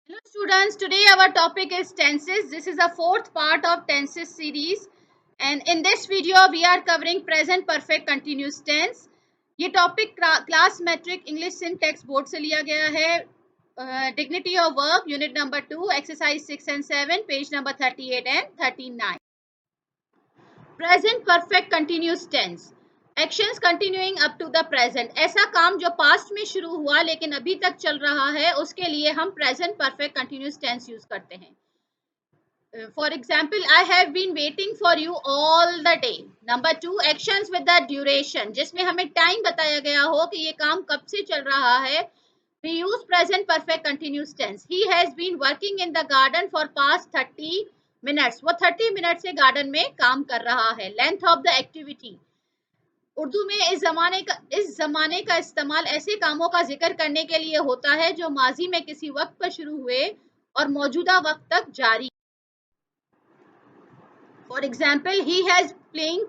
Hello students, today our topic is tenses. This is the fourth part of tenses series and in this video we are covering present perfect continuous tense. ये topic class matric English Sindh text board से लिया गया है. Dignity of work unit number 2 exercise 6 and 7 page number 38 and 39. Present perfect continuous tense, actions continuing up to the present. ऐसा काम जो past में शुरू हुआ लेकिन अभी तक चल रहा है उसके लिए हम present perfect continuous tense use करते हैं. For example, I have been waiting for you all the day. Number 2, actions with the duration, जिसमें हमें टाइम बताया गया हो कि ये काम कब से चल रहा है. We use present perfect continuous tense. He has been working in the garden for past 30 minutes. वो 30 मिनट से गार्डन में काम कर रहा है. Length of the activity. Urdu में इस जमाने का इस्तेमाल ऐसे कामों का जिक्र करने के लिए होता है जो माजी में किसी वक्त पर शुरू हुए और मौजूदा वक्त तक जारी. For example, he has playing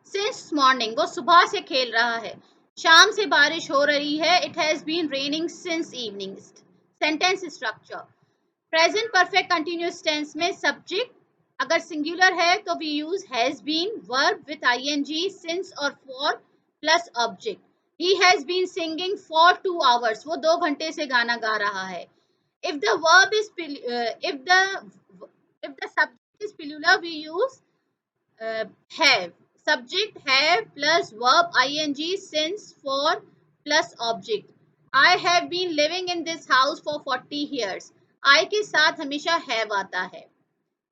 since morning. वो सुबह से खेल रहा है. शाम से बारिश हो रही है. It has been raining since evening. Sentence structure. Present perfect continuous tense में सब्जेक्ट अगर सिंगुलर है तो we use has been, verb with I N G, since और for plus object. He has been singing for 2 hours. वो 2 घंटे से गाना गा रहा है. if the verb is if the subject is plural, we use have. Subject have plus verb ing, since, for plus object. I have been living in this house for 40 years. I के साथ हमेशा have आता है.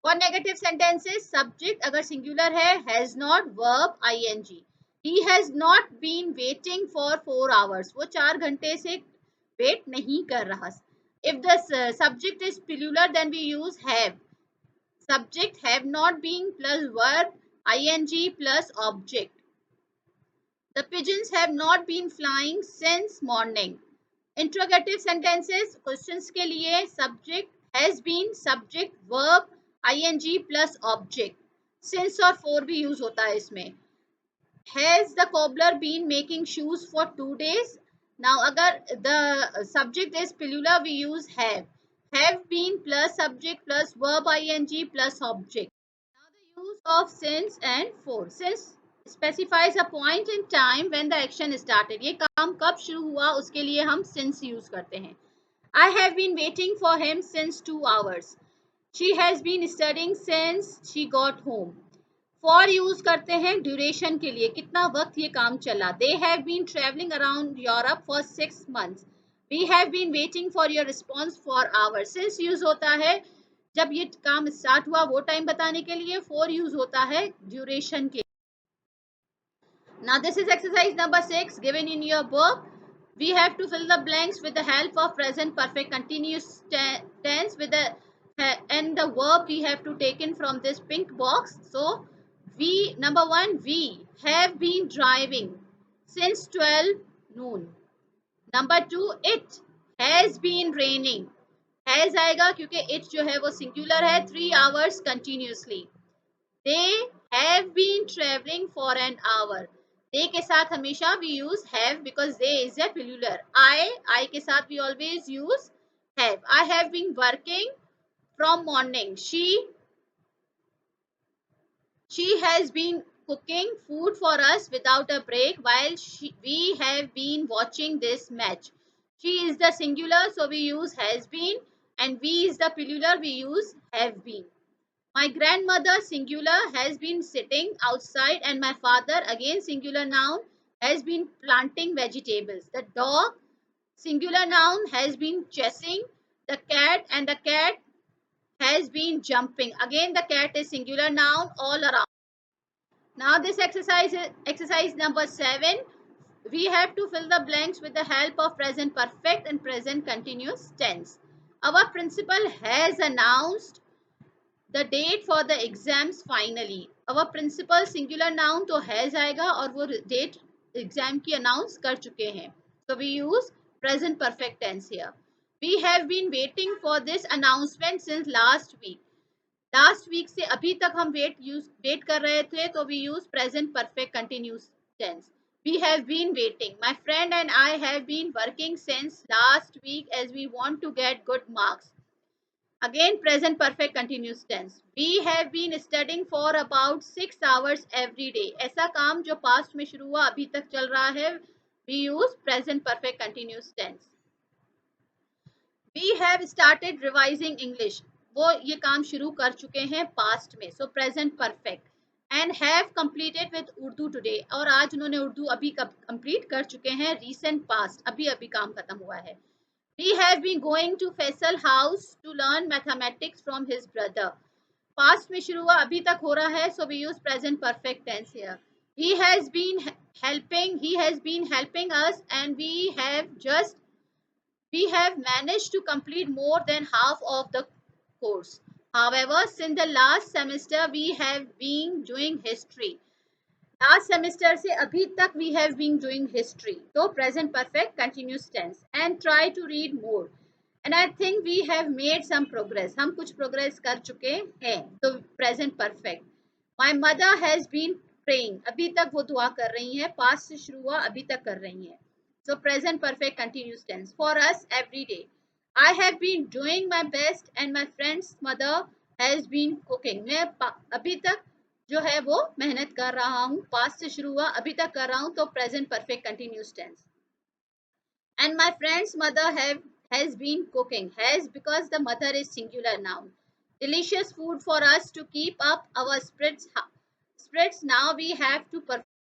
और negative sentences, subject अगर singular है has not, verb ing. He has not been waiting for 4 hours. वो 4 घंटे से वेट नहीं कर रहा. If the subject is plural then we use have. Subject have not been plus verb ing plus object. The pigeons have not been flying since morning. Interrogative sentences, questions के लिए subject has been, subject verb ing plus object. Since और for भी use होता है इसमें. Has the cobbler been making shoes for 2 days? Now अगर the subject is plural we use have. Have been plus subject plus verb ing plus object. Now the use of since and for. Since specifies a point in time when the action started. ये काम कब शुरू हुआ उसके लिए हम since use करते हैं. I have been waiting for him since 2 hours. She has been studying since she got home. For use करते हैं ड्यूरेशन के लिए, कितना वक्त ये काम चला. They have been traveling around Europe for 6 months. We have been waiting for your response for hours. Since use होता है जब ये काम स्टार्ट हुआ वो टाइम बताने के लिए. For use होता है ड्यूरेशन के. Now this is exercise number 6 given in your book. We have to fill the blanks with the help of present perfect continuous tense with the and the verb we have to take in from this pink box. So we, number 1, we have been driving since 12 noon. Number 2, it has been raining. Has आएगा क्योंकि it जो है वो singular है. 3 hours continuously. They have been traveling for an hour. They के साथ हमेशा we use have because they is a plural. I के साथ we always use have. I have been working from morning. She has been cooking food for us without a break while we have been watching this match. She is the singular, so we use has been, and we is the plural, we use have been. My grandmother, singular, has been sitting outside, and my father, again singular noun, has been planting vegetables. The dog, singular noun, has been chasing the cat, and the cat has been jumping. Again, the cat is singular noun all around. Now, this exercise is exercise number 7. We have to fill the blanks with the help of present perfect and present continuous tense. Our principal has announced the date for the exams finally. Our principal singular noun तो has आएगा और वो date exam की announce कर चुके हैं. So we use present perfect tense here. We have been waiting for this announcement since last week. Last week से अभी तक हम wait कर रहे थे तो we use present perfect continuous tense. We have been waiting. My friend and I have been working since last week as we want to get good marks. Again, present perfect continuous tense. We have been studying for about 6 hours every day. ऐसा काम जो past में शुरू हुआ अभी तक चल रहा है, we use present perfect continuous tense. We have started revising English. वो ये काम शुरू कर चुके हैं past में, so present perfect. And have completed with Urdu today. और आज उन्होंने उर्दू अभी complete कर चुके हैं, recent past. अभी अभी काम खत्म हुआ है. We have been going to Faisal house to learn mathematics from his brother. Past में शुरू हुआ अभी तक हो रहा है, so we use present perfect tense here. He has been helping us, and we have managed to complete more than half of the course. However, since the last semester we have been doing history. Last semester से अभी तक we have been doing history. So present perfect continuous tense and try to read more. And I think we have made some progress. हम कुछ progress कर चुके हैं. So present perfect. My mother has been praying. अभी तक वो दुआ कर रही हैं. Past से शुरू हुआ अभी तक कर रही हैं. So present perfect continuous tense for us every day. I have been doing my best and my friend's mother has been cooking. मैं अभी तक जो है वो मेहनत कर रहा हूँ. Past से शुरू हुआ अभी तक कर रहा हूँ, तो present perfect continuous tense. And my friend's mother has been cooking. Has because the mother is singular noun. Delicious food for us to keep up our spirits. Now we have to